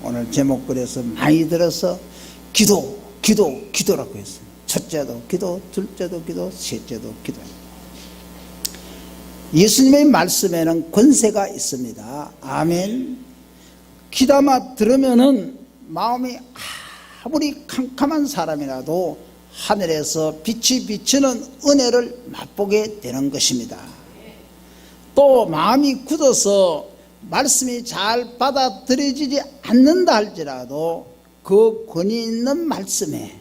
오늘 제목 그래서 많이 들어서 기도라고 했어요. 첫째도 기도, 둘째도 기도, 셋째도 기도. 예수님의 말씀에는 권세가 있습니다. 아멘. 귀담아 들으면은 마음이 아무리 캄캄한 사람이라도 하늘에서 빛이 비치는 은혜를 맛보게 되는 것입니다. 또 마음이 굳어서 말씀이 잘 받아들여지지 않는다 할지라도 그 권위 있는 말씀에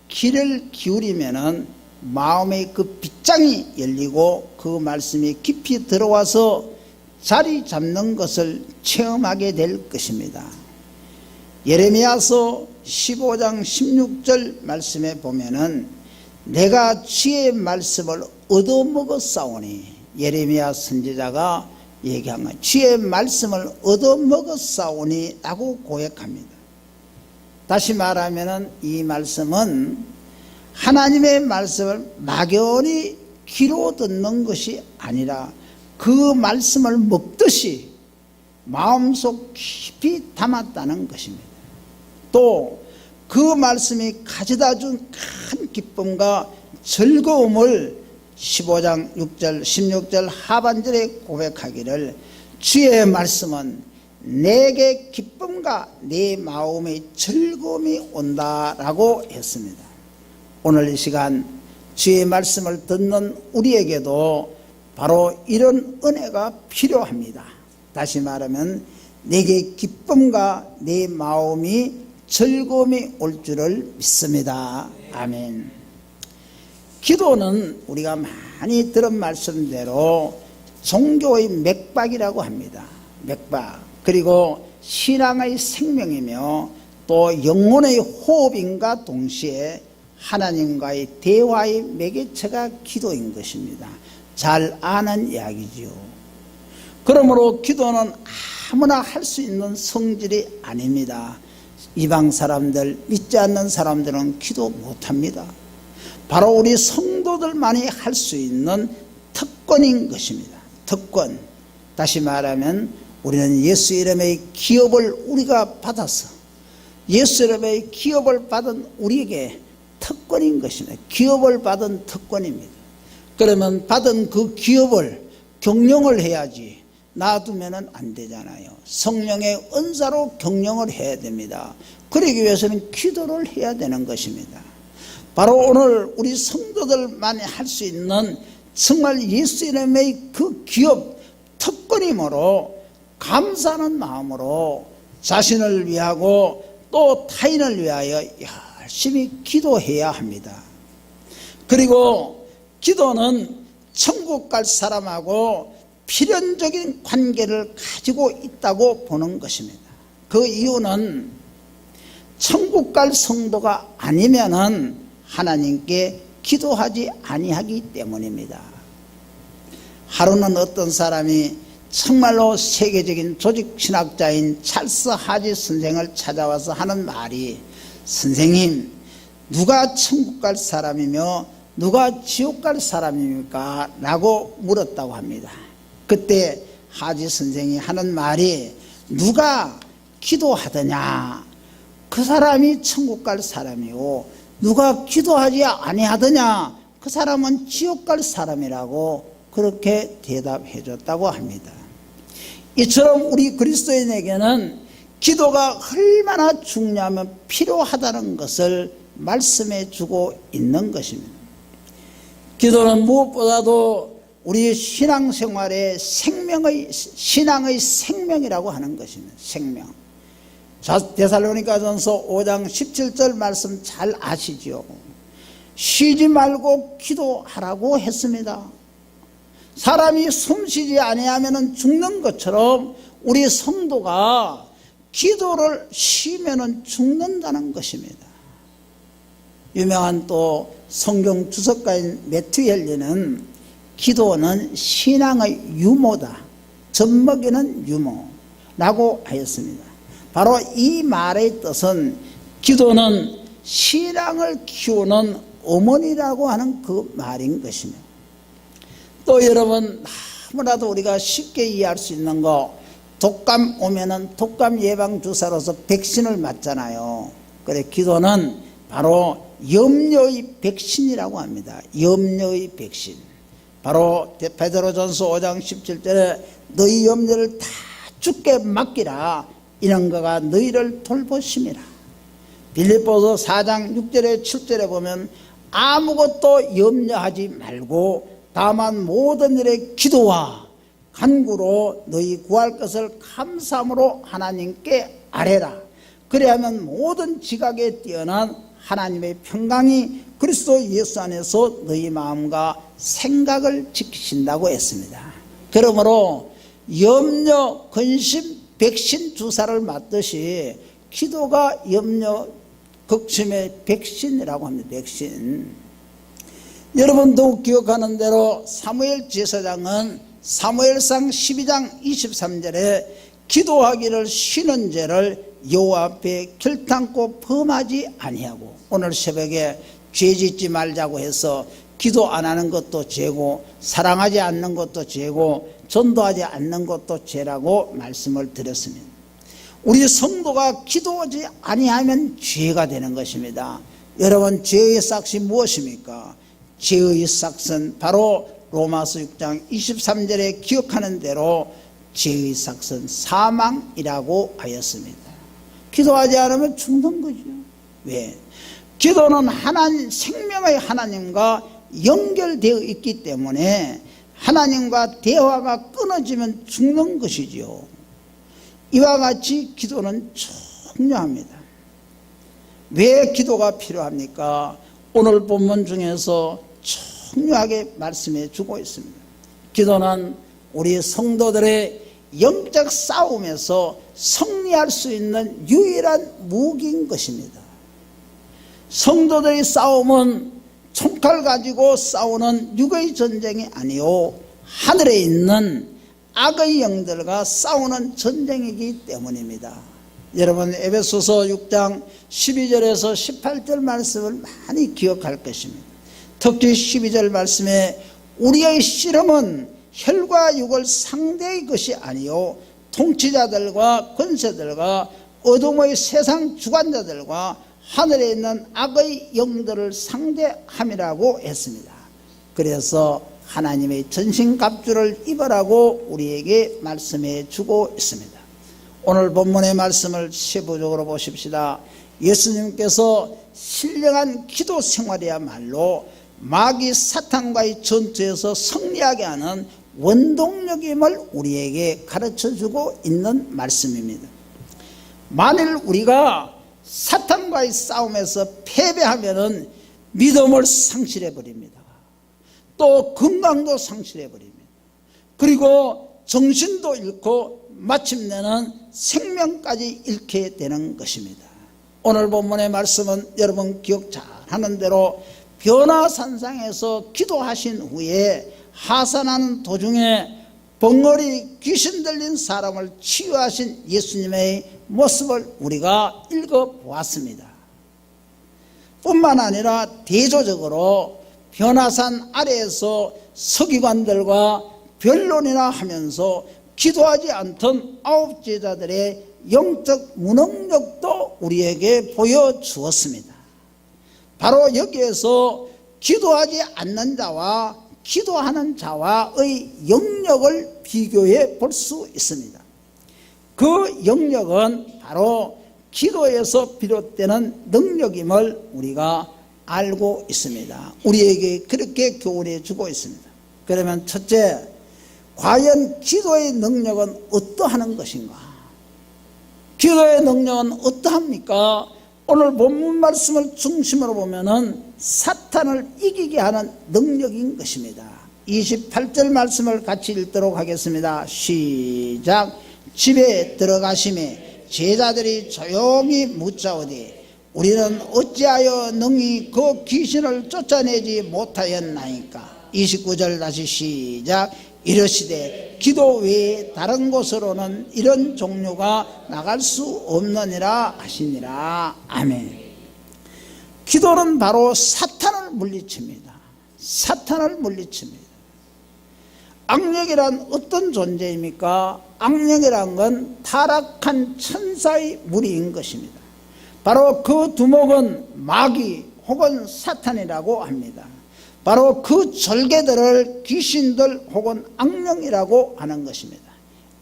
귀를 기울이면은 마음의 그 빗장이 열리고 그 말씀이 깊이 들어와서 자리 잡는 것을 체험하게 될 것입니다. 예레미야서 15장 16절 말씀에 보면은 내가 주의 말씀을 얻어먹었사오니, 예레미야 선지자가 얘기한 거예요. 주의 말씀을 얻어먹었사오니 라고 고백합니다. 다시 말하면은 이 말씀은 하나님의 말씀을 막연히 귀로 듣는 것이 아니라 그 말씀을 먹듯이 마음속 깊이 담았다는 것입니다. 또 그 말씀이 가져다 준 큰 기쁨과 즐거움을 15장 6절 16절 하반절에 고백하기를 주의 말씀은 내게 기쁨과 내 마음의 즐거움이 온다라고 했습니다. 오늘 이 시간 주의 말씀을 듣는 우리에게도 바로 이런 은혜가 필요합니다. 다시 말하면 내게 기쁨과 내 마음이 즐거움이 올 줄을 믿습니다. 아멘. 기도는 우리가 많이 들은 말씀대로 종교의 맥박이라고 합니다. 맥박. 그리고 신앙의 생명이며 또 영혼의 호흡인과 동시에 하나님과의 대화의 매개체가 기도인 것입니다. 잘 아는 이야기지요. 그러므로 기도는 아무나 할 수 있는 성질이 아닙니다. 이방 사람들, 믿지 않는 사람들은 기도 못합니다. 바로 우리 성도들만이 할 수 있는 특권인 것입니다. 특권. 다시 말하면 우리는 예수 이름의 기업을 우리가 받아서 예수 이름의 기업을 받은 우리에게 특권인 것입니다. 기업을 받은 특권입니다. 그러면 받은 그 기업을 경영을 해야지 놔두면 안 되잖아요. 성령의 은사로 경영을 해야 됩니다. 그러기 위해서는 기도를 해야 되는 것입니다. 바로 오늘 우리 성도들만이 할 수 있는 정말 예수 이름의 그 기업 특권이므로 감사하는 마음으로 자신을 위하고 또 타인을 위하여 열심히 기도해야 합니다. 그리고 기도는 천국 갈 사람하고 필연적인 관계를 가지고 있다고 보는 것입니다. 그 이유는 천국 갈 성도가 아니면은 하나님께 기도하지 아니하기 때문입니다. 하루는 어떤 사람이 정말로 세계적인 조직신학자인 찰스 하지 선생을 찾아와서 하는 말이, 선생님, 누가 천국 갈 사람이며 누가 지옥 갈 사람입니까? 라고 물었다고 합니다. 그때 하지 선생이 하는 말이, 누가 기도하더냐 그 사람이 천국 갈 사람이고 누가 기도하지 아니하더냐 그 사람은 지옥 갈 사람이라고 그렇게 대답해 줬다고 합니다. 이처럼 우리 그리스도인에게는 기도가 얼마나 중요하면 필요하다는 것을 말씀해 주고 있는 것입니다. 기도는 무엇보다도 우리 신앙생활의 신앙의 생명이라고 하는 것입니다. 생명. 데살로니가전서 5장 17절 말씀 잘 아시죠? 쉬지 말고 기도하라고 했습니다. 사람이 숨쉬지 아니하면 죽는 것처럼 우리 성도가 기도를 쉬면 죽는다는 것입니다. 유명한 또 성경 주석가인 매튜 헨리는 기도는 신앙의 유모다, 젖먹이는 유모라고 하였습니다. 바로 이 말의 뜻은 기도는 신앙을 키우는 어머니라고 하는 그 말인 것입니다. 또 여러분, 너무나도 우리가 쉽게 이해할 수 있는 거, 독감 오면은 독감 예방 주사로서 백신을 맞잖아요. 그래 기도는 바로 염려의 백신이라고 합니다. 염려의 백신. 바로 베드로전서 5장 17절에 너희 염려를 다 주께 맡기라. 이런 거가 너희를 돌보심이라. 빌립보서 4장 6절에 7절에 보면 아무것도 염려하지 말고 다만 모든 일에 기도와 간구로 너희 구할 것을 감사함으로 하나님께 아뢰라. 그래야만 모든 지각에 뛰어난 하나님의 평강이 그리스도 예수 안에서 너희 마음과 생각을 지키신다고 했습니다. 그러므로 염려, 근심, 백신 주사를 맞듯이 기도가 염려, 걱심의 백신이라고 합니다. 백신. 여러분도 기억하는 대로 사무엘 제사장은 사무엘상 12장 23절에 기도하기를 쉬는 죄를 여호와 앞에 결탄코 범하지 아니하고, 오늘 새벽에 죄 짓지 말자고 해서 기도 안 하는 것도 죄고 사랑하지 않는 것도 죄고 전도하지 않는 것도 죄라고 말씀을 드렸습니다. 우리 성도가 기도하지 아니하면 죄가 되는 것입니다. 여러분, 죄의 삭이 무엇입니까? 죄의 삭은 바로 로마서 6장 23절에 기억하는 대로 죄의 삭은 사망이라고 하였습니다. 기도하지 않으면 죽는 거죠. 왜? 기도는 하나님, 생명의 하나님과 연결되어 있기 때문에 하나님과 대화가 끊어지면 죽는 것이죠. 이와 같이 기도는 중요합니다. 왜 기도가 필요합니까? 오늘 본문 중에서 중요하게 말씀해 주고 있습니다. 기도는 우리 성도들의 영적 싸움에서 승리할 수 있는 유일한 무기인 것입니다. 성도들의 싸움은 총칼 가지고 싸우는 육의 전쟁이 아니요 하늘에 있는 악의 영들과 싸우는 전쟁이기 때문입니다. 여러분, 에베소서 6장 12절에서 18절 말씀을 많이 기억할 것입니다. 특히 12절 말씀에 우리의 씨름은 혈과 육을 상대의 것이 아니요 통치자들과 권세들과 어둠의 세상 주관자들과 하늘에 있는 악의 영들을 상대함이라고 했습니다. 그래서 하나님의 전신갑주를 입으라고 우리에게 말씀해 주고 있습니다. 오늘 본문의 말씀을 세부적으로 보십시다. 예수님께서 신령한 기도 생활이야말로 마귀 사탄과의 전투에서 승리하게 하는 원동력임을 우리에게 가르쳐주고 있는 말씀입니다. 만일 우리가 사탄과의 싸움에서 패배하면은 믿음을 상실해버립니다. 또 건강도 상실해버립니다. 그리고 정신도 잃고 마침내는 생명까지 잃게 되는 것입니다. 오늘 본문의 말씀은 여러분 기억 잘하는 대로 변화산상에서 기도하신 후에 하산하는 도중에 벙어리 귀신 들린 사람을 치유하신 예수님의 모습을 우리가 읽어보았습니다. 뿐만 아니라 대조적으로 변화산 아래에서 서기관들과 변론이나 하면서 기도하지 않던 9 제자들의 영적 무능력도 우리에게 보여주었습니다. 바로 여기에서 기도하지 않는 자와 기도하는 자와의 영역을 비교해 볼 수 있습니다. 그 영역은 바로 기도에서 비롯되는 능력임을 우리가 알고 있습니다. 우리에게 그렇게 교훈해 주고 있습니다. 그러면 첫째, 과연 기도의 능력은 어떠한 것인가? 기도의 능력은 어떠합니까? 오늘 본문 말씀을 중심으로 보면은 사탄을 이기게 하는 능력인 것입니다. 28절 말씀을 같이 읽도록 하겠습니다. 시작. 집에 들어가심에 제자들이 조용히 묻자오되 우리는 어찌하여 능히 그 귀신을 쫓아내지 못하였나이까. 29절 다시 시작. 이르시되 기도 외에 다른 곳으로는 이런 종류가 나갈 수 없느니라 하시니라. 아멘. 기도는 바로 사탄을 물리칩니다. 사탄을 물리칩니다. 악령이란 어떤 존재입니까? 악령이란 건 타락한 천사의 무리인 것입니다. 바로 그 두목은 마귀 혹은 사탄이라고 합니다. 바로 그 졸개들을 귀신들 혹은 악령이라고 하는 것입니다.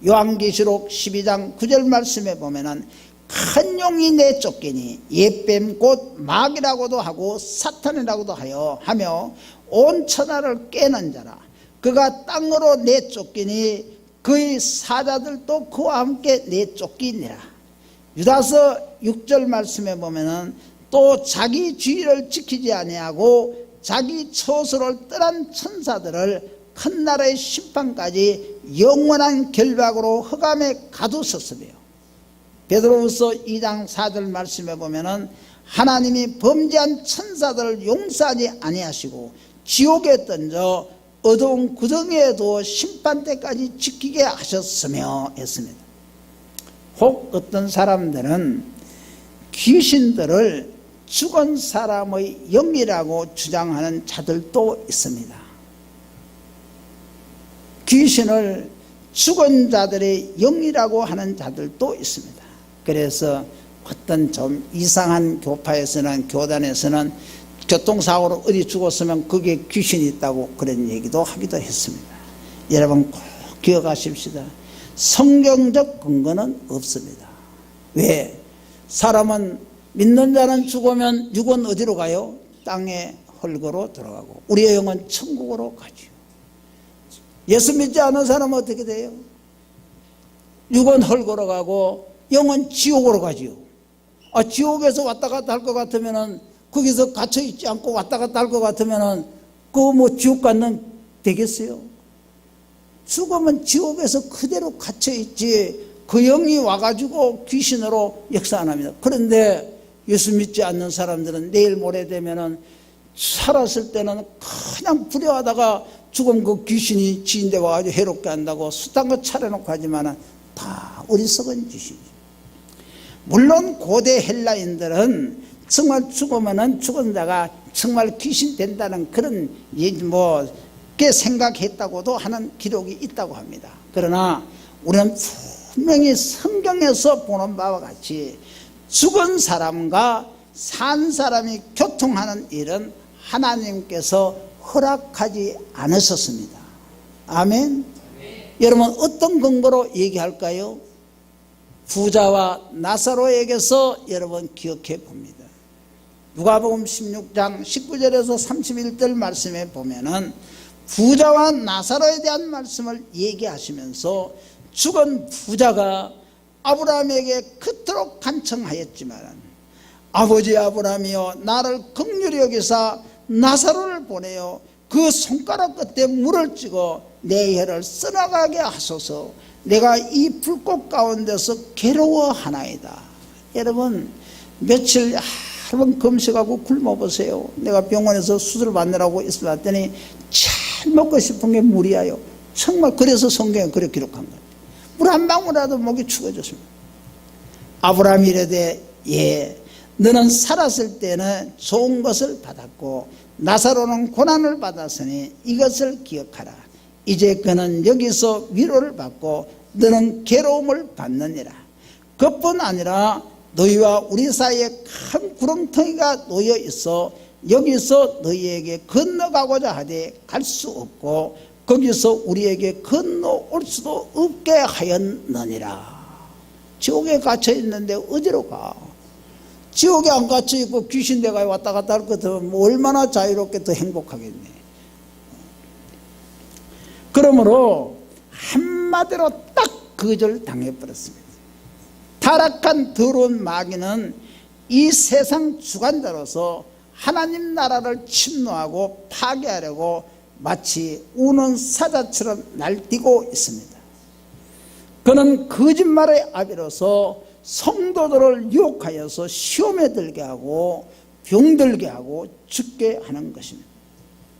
요한계시록 12장 9절 말씀에 보면은 큰 용이 내쫓기니 옛뱀 곧 마귀라고도 하고 사탄이라고도 하며 온 천하를 깨는 자라. 그가 땅으로 내쫓기니 그의 사자들도 그와 함께 내쫓기니라. 유다서 6절 말씀에 보면은 또 자기 주의를 지키지 아니하고 자기 처소를 떠난 천사들을 큰 나라의 심판까지 영원한 결박으로 흑암에 가두셨으며, 베드로후서 2장 4절 말씀에 보면은 하나님이 범죄한 천사들을 용서하지 아니하시고 지옥에 던져 어두운 구덩이에 두어 심판 때까지 지키게 하셨으며 했습니다. 혹 어떤 사람들은 귀신들을 죽은 사람의 영이라고 주장하는 자들도 있습니다. 귀신을 죽은 자들의 영이라고 하는 자들도 있습니다. 그래서 어떤 좀 이상한 교파에서는, 교단에서는 교통사고로 어디 죽었으면 그게 귀신이 있다고 그런 얘기도 하기도 했습니다. 여러분 꼭 기억하십시다. 성경적 근거는 없습니다. 왜? 사람은, 믿는 자는 죽으면 육은 어디로 가요? 땅의 흙으로 들어가고 우리의 영은 천국으로 가죠. 예수 믿지 않은 사람은 어떻게 돼요? 육은 흙으로 가고 영은 지옥으로 가지요. 지옥에서 왔다 갔다 할 것 같으면은, 거기서 갇혀 있지 않고 왔다 갔다 할 것 같으면은 지옥 가는 되겠어요? 죽으면 지옥에서 그대로 갇혀 있지 그 영이 와가지고 귀신으로 역사 안 합니다. 그런데 예수 믿지 않는 사람들은 내일 모레 되면은 살았을 때는 그냥 불효하다가 죽으면 그 귀신이 지인데 와가지고 해롭게 한다고 숱한 거 차려놓고 하지만은 다 어리석은 짓이죠. 물론 고대 헬라인들은 정말 죽으면은 죽은 자가 정말 귀신 된다는 그런 게 생각했다고도 하는 기록이 있다고 합니다. 그러나 우리는 분명히 성경에서 보는 바와 같이 죽은 사람과 산 사람이 교통하는 일은 하나님께서 허락하지 않으셨습니다. 아멘. 여러분 어떤 근거로 얘기할까요? 부자와 나사로에게서 여러분 기억해 봅니다. 누가복음 16장 19절에서 31절 말씀에 보면은 부자와 나사로에 대한 말씀을 얘기하시면서 죽은 부자가 아브라함에게 그토록 간청하였지만 아버지 아브라함이여 나를 긍휼히 여기사 나사로를 보내어 그 손가락 끝에 물을 찍어 내 혀를 써나가게 하소서. 내가 이 불꽃 가운데서 괴로워하나이다. 여러분 며칠 한번 금식하고 굶어보세요. 내가 병원에서 수술 받느라고 있었더니 제일 먹고 싶은 게 물이에요. 정말 그래서 성경에 그렇게 기록한 거예요. 물 한 방울이라도 목이 죽어졌습니다. 아브라함이 이르되 예, 너는 살았을 때는 좋은 것을 받았고 나사로는 고난을 받았으니 이것을 기억하라. 이제 그는 여기서 위로를 받고 너는 괴로움을 받느니라. 그뿐 아니라 너희와 우리 사이에 큰 구렁텅이가 놓여 있어 여기서 너희에게 건너가고자 하되 갈 수 없고 거기서 우리에게 건너올 수도 없게 하였느니라. 지옥에 갇혀 있는데 어디로 가? 지옥에 안 갇혀 있고 귀신 대가에 왔다 갔다 할 것 같으면 얼마나 자유롭게 더 행복하겠네. 그러므로 한마디로 딱 거절당해버렸습니다. 타락한 더러운 마귀는 이 세상 주관자로서 하나님 나라를 침노하고 파괴하려고 마치 우는 사자처럼 날뛰고 있습니다. 그는 거짓말의 아비로서 성도들을 유혹하여서 시험에 들게 하고 병들게 하고 죽게 하는 것입니다.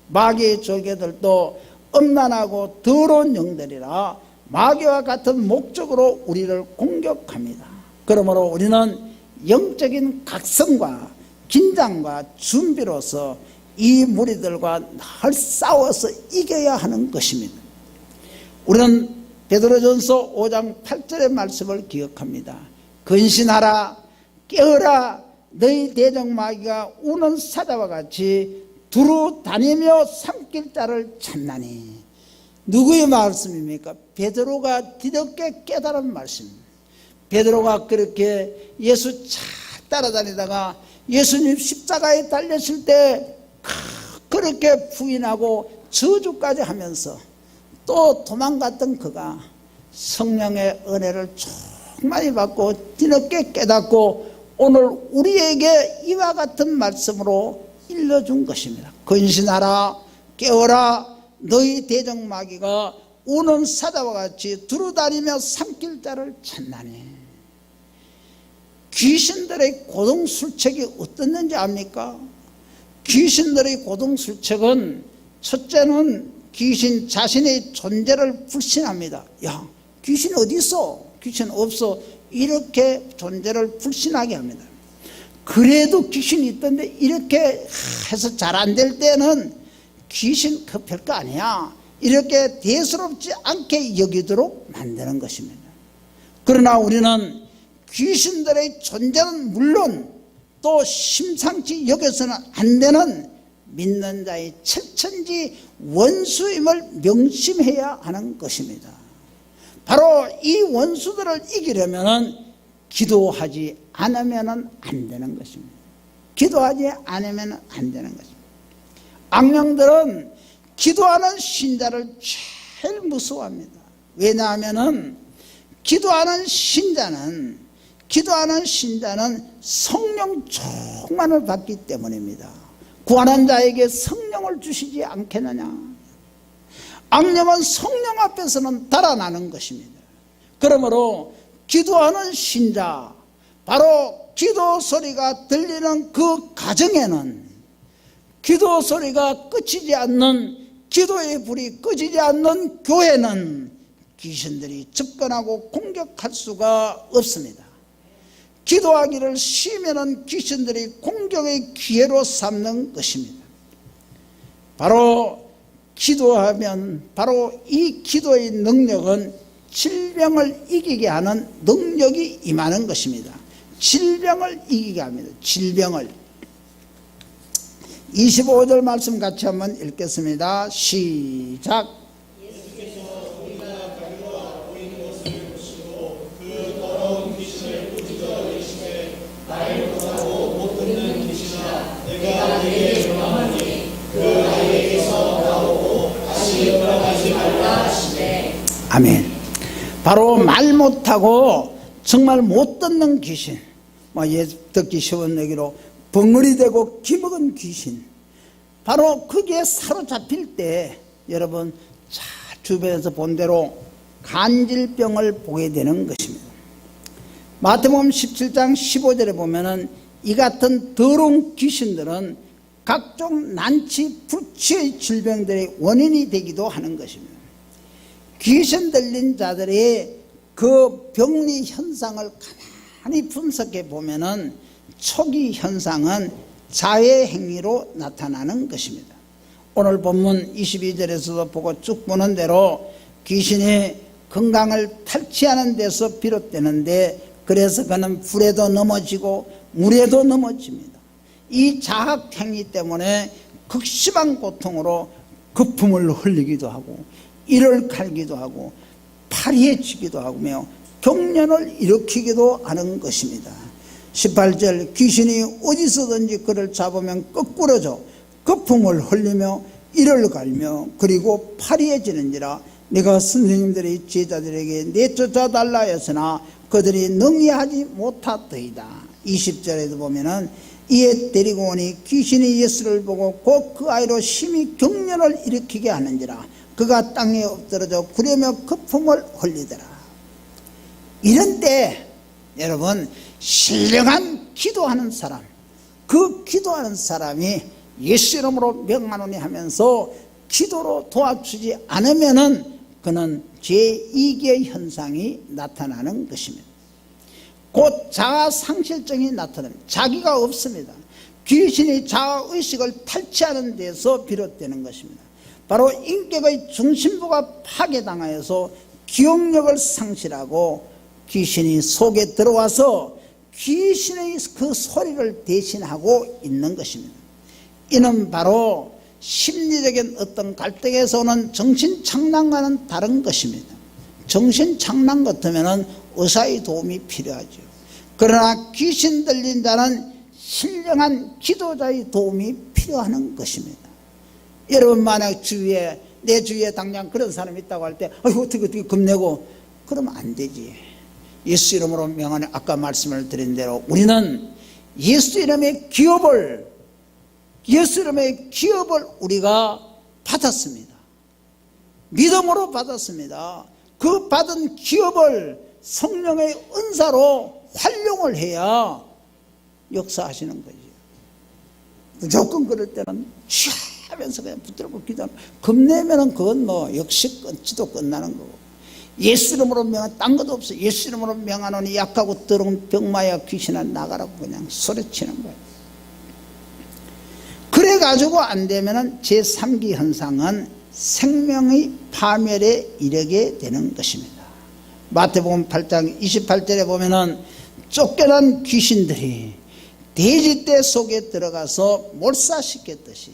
마귀의 졸개들도 음란하고 더러운 영들이라 마귀와 같은 목적으로 우리를 공격합니다. 그러므로 우리는 영적인 각성과 긴장과 준비로서 이 무리들과 늘 싸워서 이겨야 하는 것입니다. 우리는 베드로전서 5장 8절의 말씀을 기억합니다. 근신하라, 깨어라, 너희 대적마귀가 우는 사자와 같이 두루 다니며 삼킬 자를 찾나니. 누구의 말씀입니까? 베드로가 뒤늦게 깨달은 말씀입니다. 베드로가 그렇게 예수 잘 따라다니다가 예수님 십자가에 달렸을 때 그렇게 부인하고 저주까지 하면서 또 도망갔던 그가 성령의 은혜를 충만히 받고 뒤늦게 깨닫고 오늘 우리에게 이와 같은 말씀으로 일러준 것입니다. 근신하라, 깨어라, 너희 대적마귀가 우는 사자와 같이 두루다니며 삼킬 자를 찾나니. 귀신들의 고동술책이 어떻는지 압니까? 귀신들의 고동술책은 첫째는 귀신 자신의 존재를 불신합니다. 야, 귀신 어디 있어? 귀신 없어. 이렇게 존재를 불신하게 합니다. 그래도 귀신이 있던데 이렇게 해서 잘 안 될 때는 귀신 그 별거 아니야, 이렇게 대수롭지 않게 여기도록 만드는 것입니다. 그러나 우리는 귀신들의 존재는 물론 또 심상치 여겨서는 안 되는 믿는 자의 철천지 원수임을 명심해야 하는 것입니다. 바로 이 원수들을 이기려면 기도하지 않으면 안 되는 것입니다. 기도하지 않으면 안 되는 것입니다. 악령들은 기도하는 신자를 제일 무서워합니다. 왜냐하면 기도하는 신자는 성령 충만을 받기 때문입니다. 구하는 자에게 성령을 주시지 않겠느냐. 악령은 성령 앞에서는 달아나는 것입니다. 그러므로 기도하는 신자, 바로 기도 소리가 들리는 그 가정에는, 기도 소리가 꺼지지 않는, 기도의 불이 꺼지지 않는 교회는 귀신들이 접근하고 공격할 수가 없습니다. 기도하기를 쉬면은 귀신들이 공격의 기회로 삼는 것입니다. 바로 기도하면, 바로 이 기도의 능력은 질병을 이기게 하는 능력이 임하는 것입니다. 질병을 이기게 합니다. 질병을. 25절 말씀 같이 한번 읽겠습니다. 시작. 아멘. 바로 말 못하고 정말 못 듣는 귀신, 듣기 쉬운 얘기로 벙어리 되고 기먹은 귀신, 바로 거기에 사로잡힐 때 여러분 자 주변에서 본 대로 간질병을 보게 되는 것입니다. 마태복음 17장 15절에 보면은 이 같은 더러운 귀신들은 각종 난치 불치의 질병들의 원인이 되기도 하는 것입니다. 귀신 들린 자들의 그 병리 현상을 가만히 분석해 보면은 초기 현상은 자해 행위로 나타나는 것입니다. 오늘 본문 22절에서도 보고 쭉 보는 대로 귀신이 건강을 탈취하는 데서 비롯되는데, 그래서 그는 불에도 넘어지고 물에도 넘어집니다. 이 자학 행위 때문에 극심한 고통으로 거품을 흘리기도 하고 이를 갈기도 하고 파리해지기도 하며 경련을 일으키기도 하는 것입니다. 18절, 귀신이 어디서든지 그를 잡으면 거꾸러져 거품을 흘리며 이를 갈며 그리고 파리해지는지라 내가 선생님들의 제자들에게 내쫓아달라 했으나 그들이 능히하지 못하더이다. 20절에도 보면은 이에 데리고 오니 귀신이 예수를 보고 곧 그 아이로 심히 경련을 일으키게 하는지라 그가 땅에 엎드러져 구려며 거품을 흘리더라. 이런 때 여러분 신령한 기도하는 사람, 그 기도하는 사람이 예수 이름으로 명하노니 하면서 기도로 도와주지 않으면은 그는 제2의 현상이 나타나는 것입니다. 곧 자아상실증이 나타납니다. 자기가 없습니다. 귀신이 자아의식을 탈취하는 데서 비롯되는 것입니다. 바로 인격의 중심부가 파괴당하여서 기억력을 상실하고 귀신이 속에 들어와서 귀신의 그 소리를 대신하고 있는 것입니다. 이는 바로 심리적인 어떤 갈등에서 오는 정신착란과는 다른 것입니다. 정신착란 같으면 의사의 도움이 필요하죠. 그러나 귀신 들린 자는 신령한 기도자의 도움이 필요한 것입니다. 여러분 만약 주위에 내 주위에 당장 그런 사람이 있다고 할 때 어떻게 겁내고 그러면 안 되지. 예수 이름으로 명하는 아까 말씀을 드린 대로 우리는 예수 이름의 기업을 우리가 받았습니다. 믿음으로 받았습니다. 그 받은 기업을 성령의 은사로 활용을 해야 역사하시는 거죠. 무조건 그럴 때는 하면서 그냥 붙들고 기도하면 겁내면은 그건 뭐 역시 끊지도 끝나는 거고, 예수 이름으로 명한 딴 것도 없어. 예수 이름으로 명하노니 약하고 더러운 병마야 귀신아 나가라고 그냥 소리치는 거예요. 그래가지고 안 되면은 제3기 현상은 생명의 파멸에 이르게 되는 것입니다. 마태복음 8장 28절에 보면은 쫓겨난 귀신들이 돼지떼 속에 들어가서 몰사시켰듯이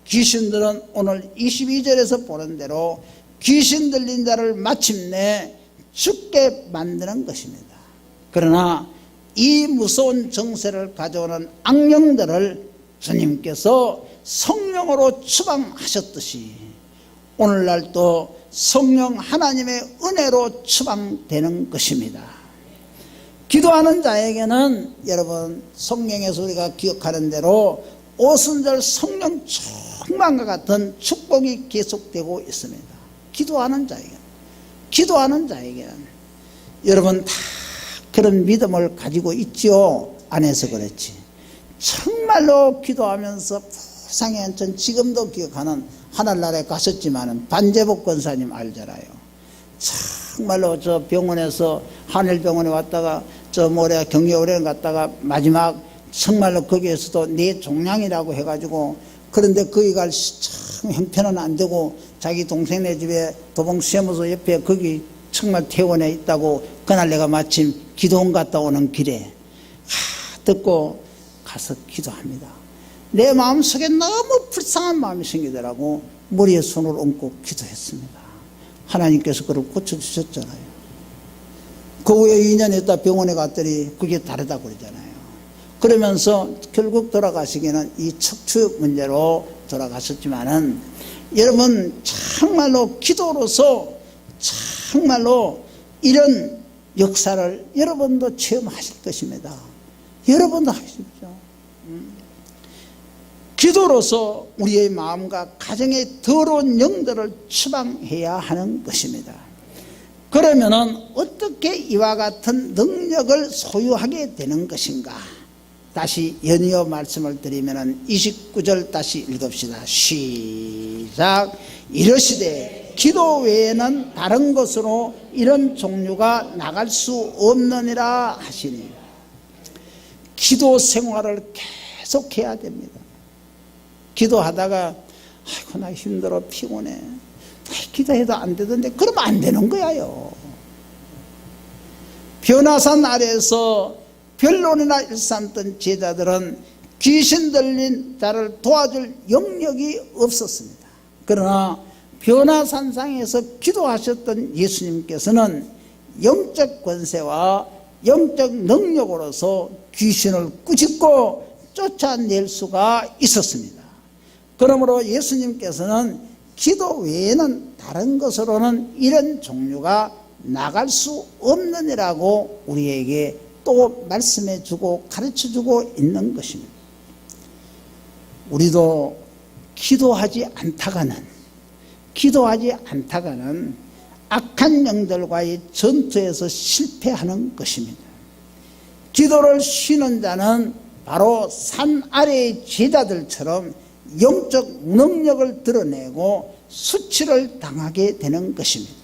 귀신들은 오늘 22절에서 보는 대로 귀신 들린 자를 마침내 죽게 만드는 것입니다. 그러나 이 무서운 정세를 가져오는 악령들을 주님께서 성령으로 추방하셨듯이 오늘날도 성령 하나님의 은혜로 추방되는 것입니다. 기도하는 자에게는 여러분 성령에서 우리가 기억하는 대로 오순절 성령 충만과 같은 축복이 계속되고 있습니다. 기도하는 자에게는 여러분 다 그런 믿음을 가지고 있지요. 안 해서 그렇지. 정말로 기도하면서 부상에 전 지금도 기억하는 하늘나라에 가셨지만은 반제복 권사님 알잖아요. 정말로 저 병원에서 하늘병원에 왔다가 저 모레 경려오래 갔다가 마지막 정말로 거기에서도 내 종양이라고 해가지고, 그런데 거기 갈 참 형편은 안 되고 자기 동생네 집에 도봉수사무소 옆에 거기 정말 퇴원해 있다고 그날 내가 마침 기도원 갔다 오는 길에 듣고 가서 기도합니다. 내 마음속에 너무 불쌍한 마음이 생기더라고. 머리에 손을 얹고 기도했습니다. 하나님께서 그를 고쳐주셨잖아요. 그 후에 2년 있다 병원에 갔더니 그게 다르다고 그러잖아요. 그러면서 결국 돌아가시기는 이 척추 문제로 돌아가셨지만은 여러분 정말로 기도로서 정말로 이런 역사를 여러분도 체험하실 것입니다. 여러분도 하십시오. 기도로서 우리의 마음과 가정의 더러운 영들을 추방해야 하는 것입니다. 그러면은 어떻게 이와 같은 능력을 소유하게 되는 것인가? 다시 연이어 말씀을 드리면은 29절 다시 읽읍시다. 시작. 이르시되 기도 외에는 다른 것으로 이런 종류가 나갈 수 없느니라 하시니, 기도 생활을 계속해야 됩니다. 기도하다가 아이고 나 힘들어 피곤해 기도해도 안 되던데 그러면 안 되는 거야요. 변화산 아래에서 변론이나 일삼던 제자들은 귀신 들린 자를 도와줄 영역이 없었습니다. 그러나 변화산상에서 기도하셨던 예수님께서는 영적 권세와 영적 능력으로서 귀신을 꾸짖고 쫓아낼 수가 있었습니다. 그러므로 예수님께서는 기도 외에는 다른 것으로는 이런 종류가 나갈 수 없느니라고 우리에게 또 말씀해 주고 가르쳐 주고 있는 것입니다. 우리도 기도하지 않다가는 악한 영들과의 전투에서 실패하는 것입니다. 기도를 쉬는 자는 바로 산 아래의 제자들처럼 영적 능력을 드러내고 수치를 당하게 되는 것입니다.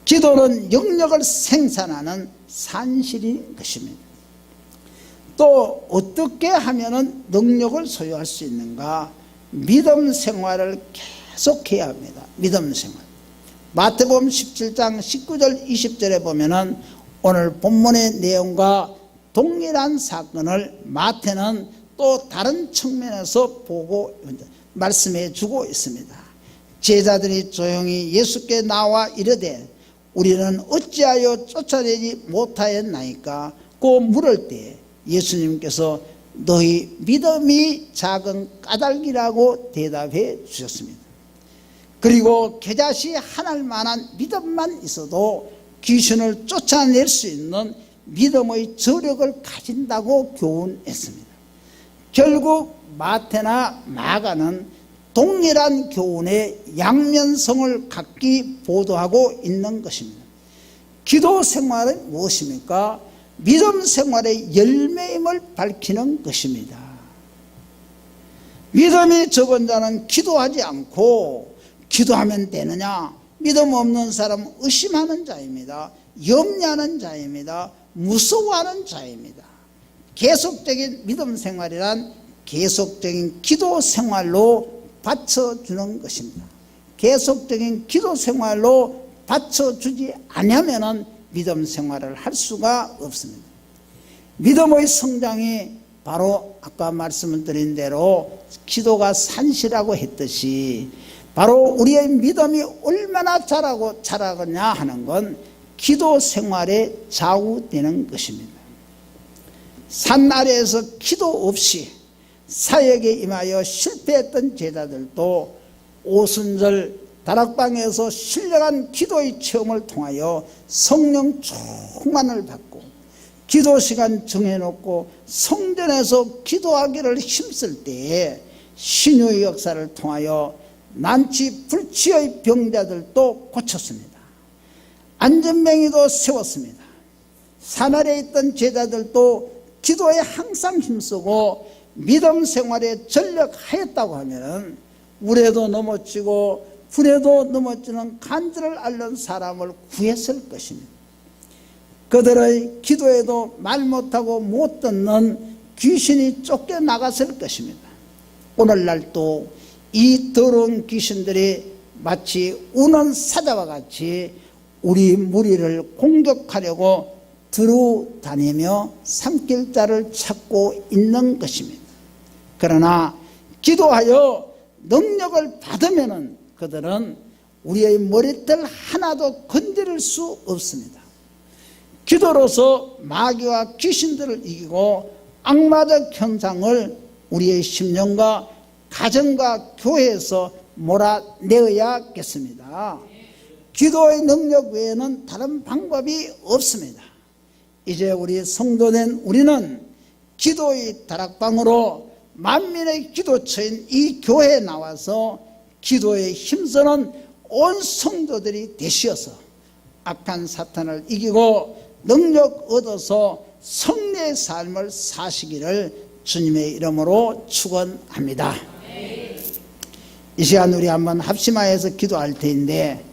기도는 영역을 생산하는 산실인 것입니다. 또 어떻게 하면 능력을 소유할 수 있는가? 믿음 생활을 계속 해야 합니다. 믿음 생활. 마태복음 17장 19절 20절에 보면은 오늘 본문의 내용과 동일한 사건을 마태는 또 다른 측면에서 보고 말씀해 주고 있습니다. 제자들이 조용히 예수께 나와 이르되 우리는 어찌하여 쫓아내지 못하였나이까 고 물을 때 예수님께서 너희 믿음이 작은 까닭이라고 대답해 주셨습니다. 그리고 겨자씨 한 알만한 믿음만 있어도 귀신을 쫓아낼 수 있는 믿음의 저력을 가진다고 교훈했습니다. 결국 마태나 마가는 동일한 교훈의 양면성을 각기 보도하고 있는 것입니다. 기도 생활은 무엇입니까? 믿음 생활의 열매임을 밝히는 것입니다. 믿음이 적은 자는 기도하지 않고 기도하면 되느냐? 믿음 없는 사람은 의심하는 자입니다. 염려하는 자입니다. 무서워하는 자입니다. 계속적인 믿음 생활이란 계속적인 기도 생활로 받쳐주는 것입니다. 계속적인 기도 생활로 받쳐주지 않으면 믿음 생활을 할 수가 없습니다. 믿음의 성장이 바로 아까 말씀드린 대로 기도가 산시라고 했듯이 바로 우리의 믿음이 얼마나 자라느냐 하는 건 기도 생활에 좌우되는 것입니다. 산 아래에서 기도 없이 사역에 임하여 실패했던 제자들도 오순절 다락방에서 신령한 기도의 체험을 통하여 성령 충만을 받고 기도 시간 정해놓고 성전에서 기도하기를 힘쓸 때에 신유의 역사를 통하여 난치 불치의 병자들도 고쳤습니다. 안전뱅이도 세웠습니다. 산아래에 있던 제자들도 기도에 항상 힘쓰고 믿음 생활에 전력하였다고 하면 물에도 넘어지고 불에도 넘어지는 간절을 앓는 사람을 구했을 것입니다. 그들의 기도에도 말 못하고 못 듣는 귀신이 쫓겨나갔을 것입니다. 오늘날도 이 더러운 귀신들이 마치 우는 사자와 같이 우리 무리를 공격하려고 두루 다니며 삼킬 자를 찾고 있는 것입니다. 그러나 기도하여 능력을 받으면 그들은 우리의 머리털 하나도 건드릴 수 없습니다. 기도로서 마귀와 귀신들을 이기고 악마적 현상을 우리의 심령과 가정과 교회에서 몰아내어야겠습니다. 기도의 능력 외에는 다른 방법이 없습니다. 이제 우리 성도된 우리는 기도의 다락방으로 만민의 기도처인 이 교회에 나와서 기도에 힘쓰는 온 성도들이 되시어서 악한 사탄을 이기고 능력 얻어서 성례의 삶을 사시기를 주님의 이름으로 축원합니다. 이 시간 우리 한번 합심하여서 기도할 터인데